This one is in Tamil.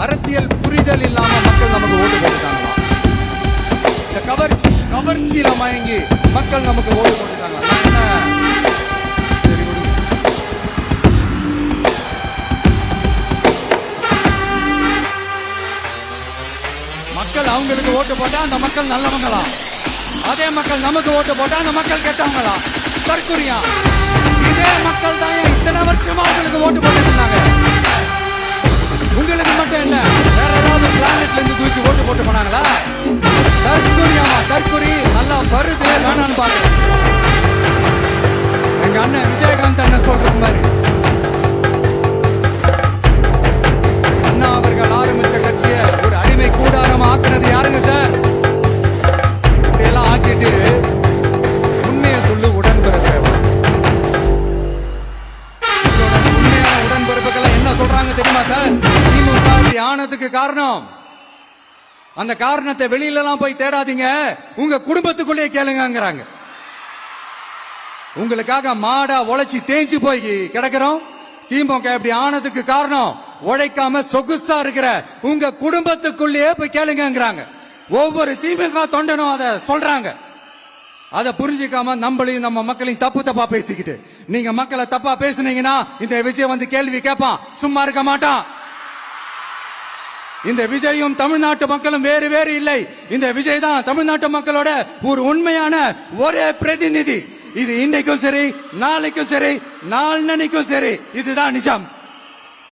அரசியல் புரிதல் இல்லாம மக்கள் நமக்கு ஓட்டு போட்டுட்டாங்களா? இந்த கவர்ச்சியில மயங்கி மக்கள் நமக்கு ஓட்டு போட்டுட்டாங்க. சரி விடுங்க. மக்கள் அவங்களுக்கு ஓட்டு போட்டா அந்த மக்கள் நல்லவங்களா? அதே மக்கள் நமக்கு ஓட்டு போட்டா அந்த மக்கள் கெட்டவங்களா? தற்குறியா? இதே மக்கள் தான் இத்தனை வருஷமா உங்களுக்கு ஓட்டு போட்டு இருந்தாங்க. உங்களுக்கு மட்டும் என்ன, வேற ஏதாவது பிளானட்ல இருந்து தூக்கி ஓட்டு போட்டு போனாங்களா? தற்குறியாமா? தற்குறி நல்லா வருது வேணான்னு பாக்குறேன். எங்க அண்ணன் விஜயகாந்த் அண்ணன் சொல்ற மாதிரி அண்ணா அவர்கள் ஆரம்பிச்ச கட்சியை ஒரு அடிமை கூடாரமா ஆக்குனது யாருங்க சார்? இப்படியெல்லாம் ஆக்கிட்டு உண்மையை சொல்லு உடன்பிறப்பு. உண்மையான உடன்பிறப்புகள் என்ன சொல்றாங்க தெரியுமா சார்? திமுக ஆனதுக்கு காரணம், அந்த காரணத்தை வெளியில எல்லாம் போய் தேடாதீங்க, உங்க குடும்பத்துக்குள்ளே கேளுங்கிறாங்க. உங்களுக்காக மாடா உழைச்சி தேஞ்சு போய் கிடக்கிறோம். திமுக இப்படி ஆனதுக்கு காரணம் உழைக்காம சொகுசா இருக்கிற உங்க குடும்பத்துக்குள்ளேயே போய் கேளுங்கிறாங்க. ஒவ்வொரு திமுக தொண்டனும் அதை சொல்றாங்க. அதை புரிஞ்சிக்காம நம்மளையும் நம்ம மக்களையும் தப்பா பேசிக்கிட்டு, நீங்க மக்களை தப்பா பேசுனீங்கன்னா இந்த விஜய் வந்து கேள்வி கேட்பான், சும்மா இருக்க மாட்டான். இந்த விஜயும் தமிழ்நாட்டு மக்களும் வேறு வேறு இல்லை. இந்த விஜய் தான் தமிழ்நாட்டு மக்களோட ஒரு உண்மையான ஒரே பிரதிநிதி. இது இன்னைக்கும் சரி, நாளைக்கும் சரி, நாளன்னைக்கும் சரி, இதுதான் நிஜம்.